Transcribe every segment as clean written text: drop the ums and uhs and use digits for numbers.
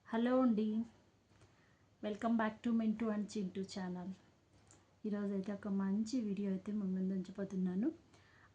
Hello అండి, welcome back to Mintu and Chintu channel. ఈరోజైతే ఒక మంచి వీడియో అయితే మీ ముందు ఉంచిపోతున్నాను.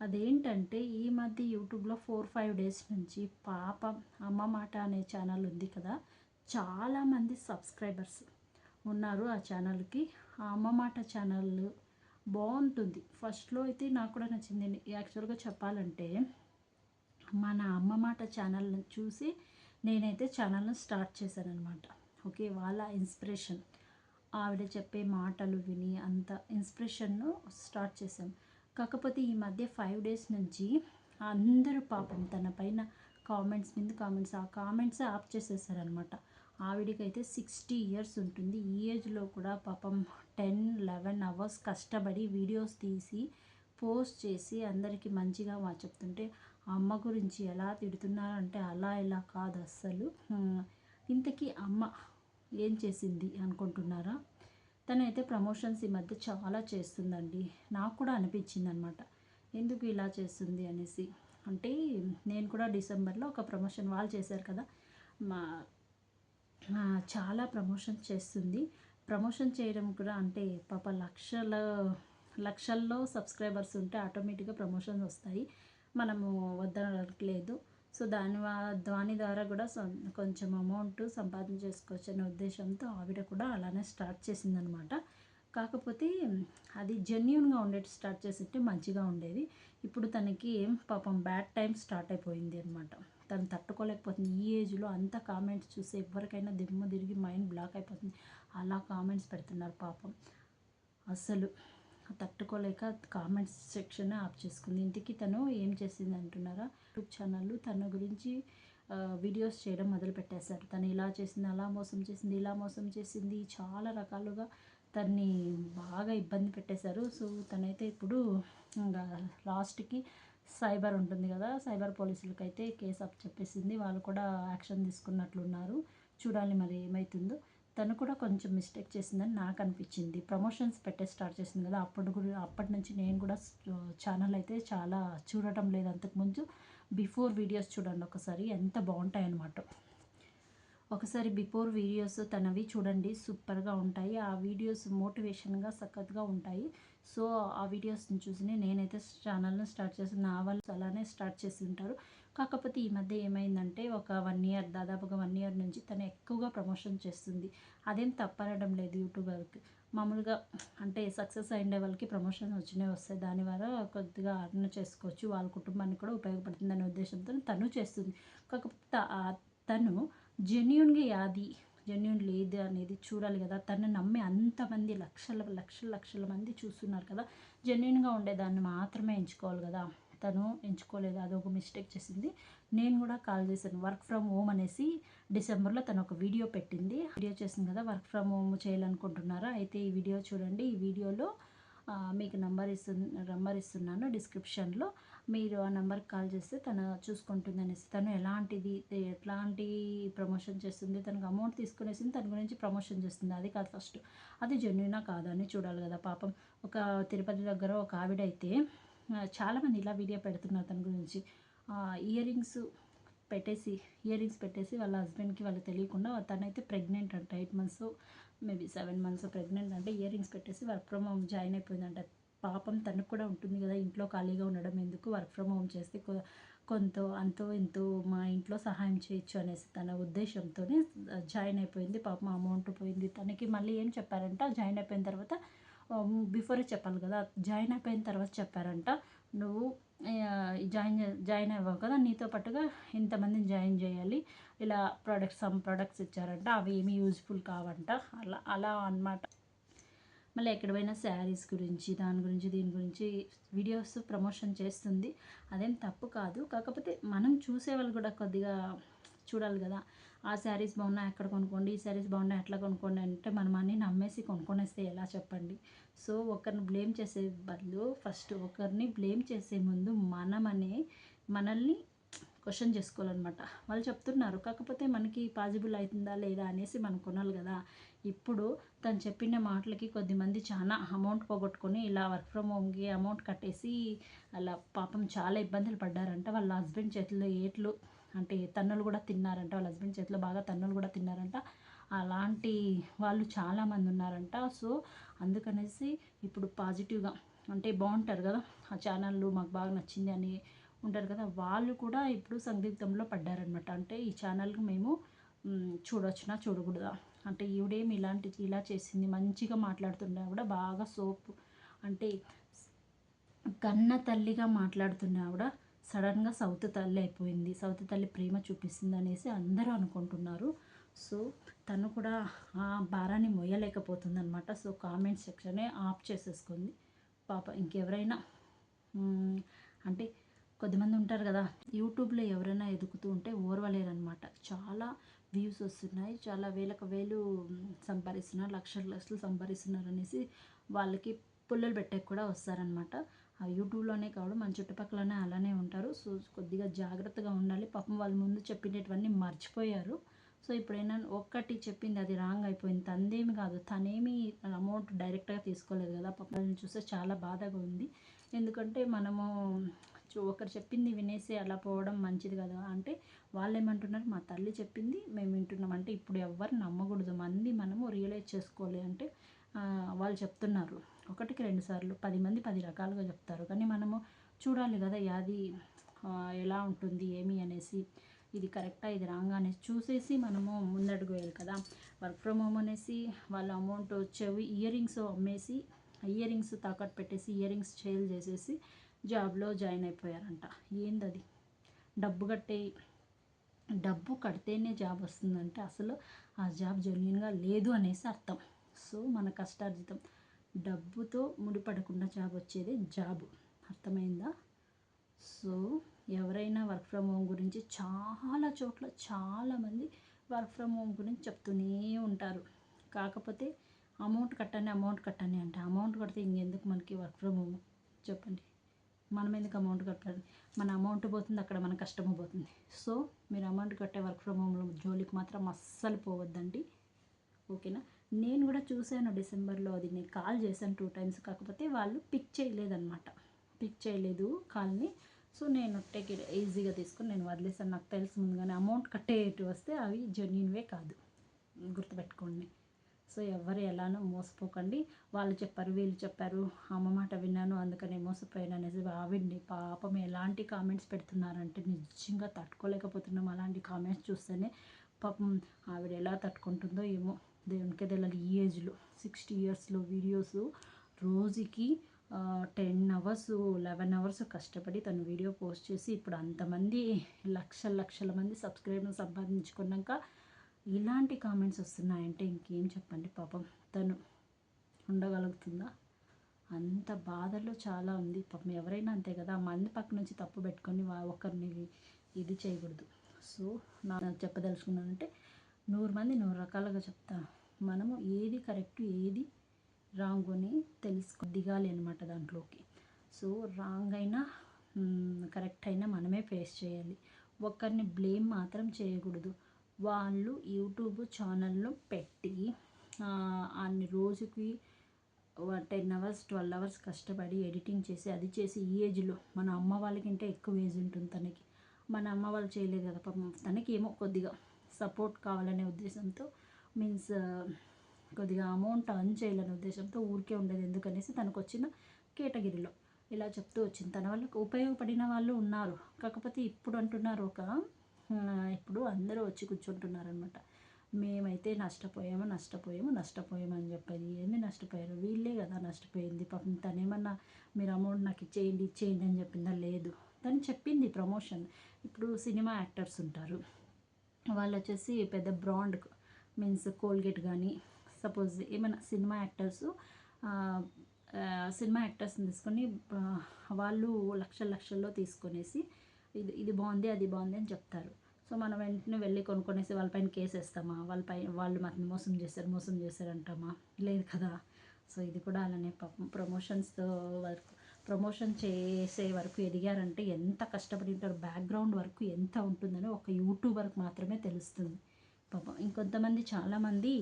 అదేంటంటే ఈ మధ్య యూట్యూబ్లో 4-5 డేస్ నుంచి పాప అమ్మ మాట అనే ఛానల్ ఉంది కదా, చాలామంది సబ్స్క్రైబర్స్ ఉన్నారు ఆ ఛానల్కి. ఆ అమ్మ మాట ఛానల్ బాగుంటుంది. ఫస్ట్లో అయితే నాకు కూడా నచ్చింది. యాక్చువల్గా చెప్పాలంటే మన అమ్మ మాట ఛానల్ని చూసి నేనైతే ఛానల్ని స్టార్ట్ చేశాను అనమాట. ఓకే, వాళ్ళ ఇన్స్పిరేషన్, ఆవిడ చెప్పే మాటలు విని అంత ఇన్స్పిరేషన్ను స్టార్ట్ చేశాను. కాకపోతే ఈ మధ్య 5 డేస్ నుంచి అందరూ పాపం తన పైన కామెంట్స్ మీద కామెంట్స్, ఆ కామెంట్స్ ఆఫ్ చేసేసారనమాట. ఆవిడకైతే 60 ఇయర్స్ ఉంటుంది. ఈ ఏజ్లో కూడా పాపం 10-11 అవర్స్ కష్టపడి వీడియోస్ తీసి పోస్ట్ చేసి అందరికీ మంచిగా చెప్తుంటే అమ్మ గురించి ఎలా తిడుతున్నారంటే అలా ఇలా కాదు అస్సలు. ఇంతకీ అమ్మ ఏం చేసింది అనుకుంటున్నారా? తనైతే ప్రమోషన్స్ ఈ మధ్య చాలా చేస్తుందండి. నాకు కూడా అనిపించింది అనమాట, ఎందుకు ఇలా చేస్తుంది అనేసి. అంటే నేను కూడా డిసెంబర్లో ఒక ప్రమోషన్ వాళ్ళు చేశారు కదా, మా చాలా ప్రమోషన్ చేస్తుంది. ప్రమోషన్ చేయడం కూడా అంటే పాప లక్షల్లో సబ్స్క్రైబర్స్ ఉంటే ఆటోమేటిక్గా ప్రమోషన్స్ వస్తాయి. మనము వద్దనట్లేదు. సో దాని ద్వారా కూడా కొంచెం అమౌంట్ సంపాదన చేసుకోవచ్చు అనే ఉద్దేశంతో ఆవిడ కూడా అలానే స్టార్ట్ చేసిందనమాట. కాకపోతే అది జెన్యూన్గా ఉండేది స్టార్ట్ చేసింటే మంచిగా ఉండేది. ఇప్పుడు తనకి పాపం బ్యాడ్ టైం స్టార్ట్ అయిపోయింది అనమాట. తను తట్టుకోలేకపోతుంది. ఈ ఏజ్లో అంత కామెంట్స్ చూసి ఎవరికైనా దిమ్మ తిరిగి మైండ్ బ్లాక్ అయిపోతుంది. అలా కామెంట్స్ పెడుతున్నారు పాపం. అస్సలు తట్టుకోలేక కామెంట్స్ సెక్షన్ ఆఫ్ చేసుకుంది. ఇంటికి తను ఏం చేసింది అంటున్నారా? యూట్యూబ్ ఛానల్ తన గురించి వీడియోస్ చేయడం మొదలు పెట్టేశారు. తను ఇలా చేసింది, అలా మోసం చేసింది, ఇలా మోసం చేసింది, చాలా రకాలుగా తన్ని బాగా ఇబ్బంది పెట్టేశారు. సో తనైతే ఇప్పుడు ఇంకా లాస్ట్కి సైబర్ ఉంటుంది కదా, సైబర్ పోలీసులకైతే కేసు అప్ చెప్పేసింది. వాళ్ళు కూడా యాక్షన్ తీసుకున్నట్లున్నారు. చూడాలి మరి ఏమవుతుందో. తను కూడా కొంచెం మిస్టేక్ చేసిందని నాకు అనిపించింది. ప్రమోషన్స్ పెట్టే స్టార్ట్ చేసింది కదా, అప్పటి నుంచి నేను కూడా ఛానల్ అయితే చాలా చూడటం లేదు. అంతకుముందు బిఫోర్ వీడియోస్ చూడండి ఒకసారి, ఎంత బాగుంటాయన్నమాట. ఒకసారి బిఫోర్ వీడియోస్ తనవి చూడండి, సూపర్గా ఉంటాయి. ఆ వీడియోస్ మోటివేషన్గా సఖత్గా ఉంటాయి. సో ఆ వీడియోస్ని చూసి నేనైతే ఛానల్ని స్టార్ట్ చేసి నా వాళ్ళు అలానే స్టార్ట్ చేసి ఉంటారు. కాకపోతే ఈ మధ్య ఏమైందంటే ఒక 1 ఇయర్, దాదాపుగా 1 ఇయర్ నుంచి తను ఎక్కువగా ప్రమోషన్ చేస్తుంది. అదేం తప్పనడం లేదు యూట్యూబర్కి. మామూలుగా అంటే సక్సెస్ అయ్యే వాళ్ళకి ప్రమోషన్ వస్తాయి. దాని వల్ల కొద్దిగా అర్న్ చేసుకోవచ్చు, వాళ్ళ కుటుంబానికి కూడా ఉపయోగపడుతుంది అనే ఉద్దేశంతో తను చేస్తుంది. కాకపోతే తను జెన్యూన్ లేదు అనేది చూడాలి కదా. తను నమ్మి అంతమంది లక్షల మంది చూస్తున్నారు కదా, జెన్యూన్గా ఉండేదాన్ని మాత్రమే ఎంచుకోవాలి కదా. తను ఎంచుకోలేదు, అదొక మిస్టేక్ చేసింది. నేను కూడా కాల్ చేశాను. వర్క్ ఫ్రమ్ హోమ్ అనేసి డిసెంబర్లో తను ఒక వీడియో పెట్టింది. వీడియో చేసింది కదా, వర్క్ ఫ్రమ్ హోమ్ చేయాలనుకుంటున్నారా? అయితే ఈ వీడియో చూడండి. ఈ వీడియోలో మీకు నంబర్ ఇస్తున్నాను డిస్క్రిప్షన్లో. మీరు ఆ నెంబర్కి కాల్ చేస్తే తను చూసుకుంటుంది అనేసి. తను ఎట్లాంటి ప్రమోషన్ చేస్తుంది, తనకు అమౌంట్ తీసుకునేసింది, తన గురించి ప్రమోషన్ చేస్తుంది. అది కాదు ఫస్ట్, అది జెన్యూనా కాదా అని చూడాలి కదా. పాపం ఒక తిరుపతి దగ్గర ఒక ఆవిడైతే చాలామంది ఇలా వీడియో పెడుతున్నారు తన గురించి. ఇయర్ రింగ్స్ పెట్టేసి వాళ్ళ హస్బెండ్కి వాళ్ళకి తెలియకుండా తనైతే ప్రెగ్నెంట్ అంట, 8 మంత్స్ మేబీ 7 మంత్స్ ప్రెగ్నెంట్ అంటే ఇయర్ రింగ్స్ పెట్టేసి వర్క్ ఫ్రమ్ హోమ్ జాయిన్ అయిపోయిందంట. పాపం తనకు కూడా ఉంటుంది కదా, ఇంట్లో ఖాళీగా ఉండడం ఎందుకు, వర్క్ ఫ్రమ్ హోమ్ చేస్తే అంతో ఇంతో మా ఇంట్లో సహాయం చేయొచ్చు అనేసి తన ఉద్దేశంతోనే జాయిన్ అయిపోయింది. పాపం అమౌంట్ పోయింది. తనకి మళ్ళీ ఏం చెప్పారంట, జాయిన్ అయిపోయిన తర్వాత బిఫోరే చెప్పాలి కదా, జాయిన్ అయిపోయిన తర్వాత చెప్పారంట, నువ్వు జాయిన్ అవ్వవు కదా, నీతో పాటుగా ఇంతమందిని జాయిన్ చేయాలి, ఇలా ప్రొడక్ట్స్ ఇచ్చారంట. అవి ఏమీ యూజ్ఫుల్ కావంట. అలా అన్నమాట. మళ్ళీ ఎక్కడ పోయినా శారీస్ గురించి దీని గురించి వీడియోస్ ప్రమోషన్ చేస్తుంది. అదేం తప్పు కాదు. కాకపోతే మనం చూసేవాళ్ళు కూడా కొద్దిగా చూడాలి కదా. ఆ శారీస్ బాగున్నాయి అక్కడ కొనుక్కోండి, ఈ శారీస్ బాగున్నాయి అట్లా కొనుక్కోండి అంటే మనం అన్నీ నమ్మేసి కొనుక్కొనేస్తే ఎలా చెప్పండి. సో ఒకరిని బ్లేమ్ చేసే బదులు ఫస్ట్ ఒకరిని బ్లేమ్ చేసే ముందు మనల్ని క్వశ్చన్ చేసుకోవాలన్నమాట. వాళ్ళు చెప్తున్నారు, కాకపోతే మనకి పాజిబుల్ అవుతుందా లేదా అనేసి మనం కొనాలి కదా. ఇప్పుడు తను చెప్పిన మాటలకి కొద్దిమంది చాలా అమౌంట్ పోగొట్టుకొని ఇలా వర్క్ ఫ్రమ్ హోమ్కి అమౌంట్ కట్టేసి అలా పాపం చాలా ఇబ్బందులు పడ్డారంట. వాళ్ళ హస్బెండ్ చేతిలో ఏట్లు అంటే తన్నులు కూడా తిన్నారంట, వాళ్ళ హస్బెండ్ చేతిలో బాగా తన్నులు కూడా తిన్నారంట. అలాంటి వాళ్ళు చాలామంది ఉన్నారంట. సో అందుకనేసి ఇప్పుడు పాజిటివ్గా అంటే బాగుంటారు కదా ఆ ఛానళ్ళు, మాకు బాగా నచ్చింది అని ఉంటారు కదా, వాళ్ళు కూడా ఇప్పుడు సందిగ్ధంలో పడ్డారనమాట. అంటే ఈ ఛానల్కి మేము చూడొచ్చునా చూడకూడదా, అంటే ఈవిడేమి ఇలాంటిది ఇలా చేసింది, మంచిగా మాట్లాడుతున్నా కూడా బాగా సోపు అంటే కన్న తల్లిగా మాట్లాడుతున్నా కూడా సడన్గా సౌత్ తల్లి అయిపోయింది, సౌత్ తల్లి ప్రేమ చూపిస్తుంది అనేసి అందరూ అనుకుంటున్నారు. సో తను కూడా ఆ భారాన్ని మొయ్యలేకపోతుంది అనమాట. సో కామెంట్ సెక్షనే ఆఫ్ చేసేసుకుంది పాప. ఇంకెవరైనా అంటే కొద్దిమంది ఉంటారు కదా యూట్యూబ్లో ఎవరైనా ఎదుగుతూ ఉంటే ఓర్వలేరనమాట. చాలా వ్యూస్ వస్తున్నాయి, చాలా వేలకు వేలు సంపాదిస్తున్నారు, లక్షలు లక్షలు సంపాదిస్తున్నారు అనేసి వాళ్ళకి పుల్లలు పెట్టేకి కూడా వస్తారనమాట. ఆ యూట్యూబ్లోనే కాదు మన చుట్టుపక్కలనే అలానే ఉంటారు. సో కొద్దిగా జాగ్రత్తగా ఉండాలి. పాపం వాళ్ళ ముందు చెప్పినటువన్నీ మర్చిపోయారు. సో ఇప్పుడైనా ఒక్కటి చెప్పింది అది రాంగ్ అయిపోయింది, తనదేమి కాదు, తనేమి అమౌంట్ డైరెక్ట్గా తీసుకోలేదు కదా. పాపం చూస్తే చాలా బాధగా ఉంది. ఎందుకంటే మనము ఒకరు చెప్పింది వినేసి అలా పోవడం మంచిది కదా. అంటే వాళ్ళు ఏమంటున్నారు, మా తల్లి చెప్పింది మేము వింటున్నాం. అంటే ఇప్పుడు ఎవ్వరు నమ్మకూడదు, మంది మనము రియలైజ్ చేసుకోవాలి. అంటే వాళ్ళు చెప్తున్నారు ఒకటికి 2 సార్లు, 10 మంది 10 రకాలుగా చెప్తారు, కానీ మనము చూడాలి కదా అది ఎలా ఉంటుంది ఏమి అనేసి, ఇది కరెక్టా ఇది రాంగా అనేసి చూసేసి మనము ముందడుగు వేయాలి కదా. వర్క్ ఫ్రమ్ హోమ్ అనేసి వాళ్ళ అమౌంట్ చెవి ఇయర్ రింగ్స్ అమ్మేసి, ఇయర్ రింగ్స్ తాకట్టు పెట్టేసి ఇయర్ రింగ్స్ సేల్ చేసేసి జాబ్లో జాయిన్ అయిపోయారంట. ఏందది, డబ్బు కడితేనే జాబ్ వస్తుందంటే అసలు ఆ జాబ్ జెన్యున్గా లేదు అనేసి అర్థం. సో మన కష్టార్జితం డబ్బుతో ముడిపడకుండా జాబ్ వచ్చేది జాబ్, అర్థమైందా. సో ఎవరైనా వర్క్ ఫ్రమ్ హోమ్ గురించి చాలా చోట్ల చాలామంది వర్క్ ఫ్రమ్ హోమ్ గురించి చెప్తూనే ఉంటారు. కాకపోతే అమౌంట్ కట్టండి అంటే అమౌంట్ కడితే ఇంకెందుకు మనకి వర్క్ ఫ్రమ్ హోమ్ చెప్పండి. మనం ఎందుకు అమౌంట్ కట్టాలి, మన అమౌంట్ పోతుంది అక్కడ మన కష్టము పోతుంది. సో మీరు అమౌంట్ కట్టే వర్క్ ఫ్రమ్ హోమ్లో జోలికి మాత్రం అస్సలు పోవద్దండి, ఓకేనా. నేను కూడా చూశాను డిసెంబర్లో, అది నేను కాల్ చేశాను 2 times, కాకపోతే వాళ్ళు పిక్ చేయలేదు కాల్ని. సో నేను టేక్ ఇట్ ఈజీగా తీసుకొని నేను వదిలేసాను. నాకు తెలుసు ముందుగానే అమౌంట్ కట్టేటి వస్తే అవి జెన్యున్వే కాదు, గుర్తుపెట్టుకోండి. సో ఎవరు ఎలానో మోసపోకండి. వాళ్ళు చెప్పారు వీళ్ళు చెప్పారు అమ్మ మాట విన్నాను అందుకని మోసపోయాను అనేసి ఆవిడ్ని పాపం ఎలాంటి కామెంట్స్ పెడుతున్నారంటే నిజంగా తట్టుకోలేకపోతున్నాం. అలాంటి కామెంట్స్ చూస్తేనే పాపం ఆవిడ ఎలా తట్టుకుంటుందో ఏమో దేవునికే తెలియాలి. ఈ ఏజ్లో 60 yearsలో వీడియోస్ రోజుకి 10 hours 11 hours కష్టపడి తను వీడియో పోస్ట్ చేసి ఇప్పుడు అంతమంది లక్షల మంది సబ్స్క్రైబర్లు సంపాదించుకున్నాక ఇలాంటి కామెంట్స్ వస్తున్నాయంటే ఇంకేం చెప్పండి. పాపం తను ఉండగలుగుతుందా, అంత బాధలో చాలా ఉంది. పాపం ఎవరైనా అంతే కదా, మంది పక్క నుంచి తప్పు పెట్టుకొని ఒకరిని ఇది చేయకూడదు. సో నా చెప్పదలుచుకున్నానంటే 100 మంది 100 రకాలుగా చెప్తాను. మనము ఏది కరెక్ట్ ఏది రాంగ్ అని దిగాలి అనమాట దాంట్లోకి. సో రాంగ్ అయినా కరెక్ట్ అయినా మనమే ఫేస్ చేయాలి, ఒకరిని బ్లేమ్ మాత్రం చేయకూడదు. వాళ్ళు యూట్యూబ్ ఛానల్లో పెట్టి అన్ని రోజుకి 10 hours 12 hours కష్టపడి ఎడిటింగ్ చేసి అది చేసి ఈ ఏజ్లో మన అమ్మ వాళ్ళకంటే ఎక్కువ ఏజ్ ఉంటుంది తనకి, మన అమ్మ వాళ్ళు చేయలేదు కదా పాపం. తనకి ఏమో కొద్దిగా సపోర్ట్ కావాలనే ఉద్దేశంతో మీన్స్ కొద్దిగా అమౌంట్ అర్న్ చేయాలనే ఉద్దేశంతో ఊరికే ఉండేది ఎందుకనేసి తనకు వచ్చిన కేటగిరీలో ఇలా చెప్తూ వచ్చింది. తన వాళ్ళకు ఉపయోగపడిన వాళ్ళు ఉన్నారు, కాకపోతే ఇప్పుడు అంటున్నారు ఇప్పుడు అందరూ వచ్చి కూర్చుంటున్నారనమాట. మేమైతే నష్టపోయాము అని చెప్పేది. ఏంది నష్టపోయారు, వీళ్ళే కదా నష్టపోయింది. పాపం తనేమన్నా మీరు అమౌంట్ నాకు ఇచ్చేయండి అని చెప్పిందా, లేదు. తను చెప్పింది ప్రమోషన్. ఇప్పుడు సినిమా యాక్టర్స్ ఉంటారు, వాళ్ళు వచ్చేసి పెద్ద బ్రాండ్ మీన్స్ కోల్గేట్ కానీ సపోజ్ ఏమైనా సినిమా యాక్టర్స్ని తీసుకొని వాళ్ళు లక్షల్లో తీసుకొనేసి ఇది బాగుంది అది బాగుంది అని చెప్తారు. సో మనం వెంటనే వెళ్ళి కొనుక్కొనేసి వాళ్ళపైన కేసు వేస్తామా, వాళ్ళు మాకు మోసం చేశారు అంటామా, లేదు కదా. సో ఇది కూడా అలానే పాపం ప్రమోషన్ చేసే వరకు ఎదిగారంటే ఎంత కష్టపడి ఉంటారు, బ్యాక్గ్రౌండ్ వరకు ఎంత ఉంటుందని ఒక యూట్యూబర్కి మాత్రమే తెలుస్తుంది పాపం. ఇంకొంతమంది చాలామంది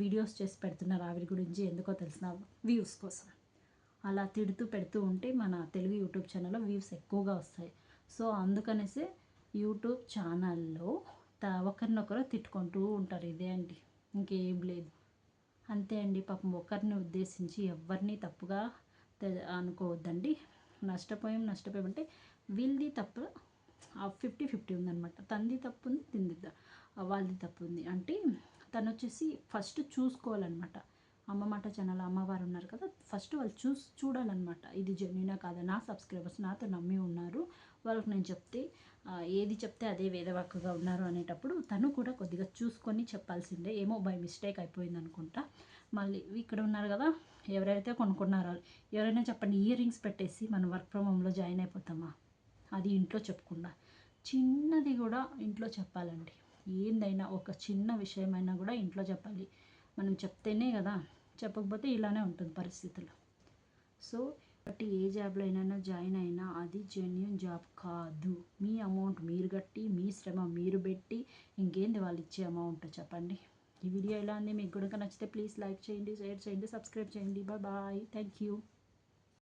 వీడియోస్ చేసి పెడుతున్నారు ఆవిడ గురించి, ఎందుకో తెలిసిన వ్యూస్ కోసం. అలా తిడుతూ పెడుతూ ఉంటే మన తెలుగు యూట్యూబ్ ఛానల్లో వ్యూస్ ఎక్కువగా వస్తాయి. సో అందుకనేసి యూట్యూబ్ ఛానల్లో ఒకరినొకరు తిట్టుకుంటూ ఉంటారు. ఇదే అండి, ఇంకేం లేదు. అంతే అండి. పాపం ఒకరిని ఉద్దేశించి ఎవరిని తప్పుగా అనుకోవద్దండి. నష్టపోయామంటే వీళ్ళది తప్పు 50-50 ఉందనమాట. తంది తప్పు ఉంది, వాళ్ళది తప్పు ఉంది. అంటే తను వచ్చేసి ఫస్ట్ చూసుకోవాలన్నమాట. అమ్మ మాట ఛానల్ అమ్మవారు ఉన్నారు కదా, ఫస్ట్ వాళ్ళు చూడాలన్నమాట. ఇది జెన్యూనా కాదా, నా సబ్స్క్రైబర్స్ నాతో నమ్మి ఉన్నారు, వాళ్ళకి నేను చెప్తే ఏది చెప్తే అదే వేదవాక్కుగా ఉన్నారు అనేటప్పుడు తను కూడా కొద్దిగా చూసుకొని చెప్పాల్సిందే. ఏమో బై మిస్టేక్ అయిపోయింది అనుకుంటా. మళ్ళీ ఇక్కడ ఉన్నారు కదా, ఎవరైతే కొనుక్కున్నారో ఎవరైనా చెప్పండి, ఇయర్ రింగ్స్ పెట్టేసి మనం వర్క్ ఫ్రమ్ హోమ్లో జాయిన్ అయిపోతామా? అది ఇంట్లో చెప్పకుండా చిన్నది కూడా ఇంట్లో చెప్పాలండి. ఏందైనా ఒక చిన్న విషయమైనా కూడా ఇంట్లో చెప్పాలి. మనం చెప్తేనే కదా, చెప్పకపోతే ఇలానే ఉంటుంది పరిస్థితులు. సో బట్టి ఏ జాబ్లో అయినా జాయిన్ అయినా అది జెన్యూన్ జాబ్ కాదు. మీ అమౌంట్ మీరు కట్టి, మీ శ్రమ మీరు పెట్టి, ఇంకేంది వాళ్ళు ఇచ్చే అమౌంట్ చెప్పండి. ఈ వీడియో ఎలా ఉంది, మీకు కనుక నచ్చితే ప్లీజ్ లైక్ చేయండి, షేర్ చేయండి, సబ్స్క్రైబ్ చేయండి. బాయ్. Thank you.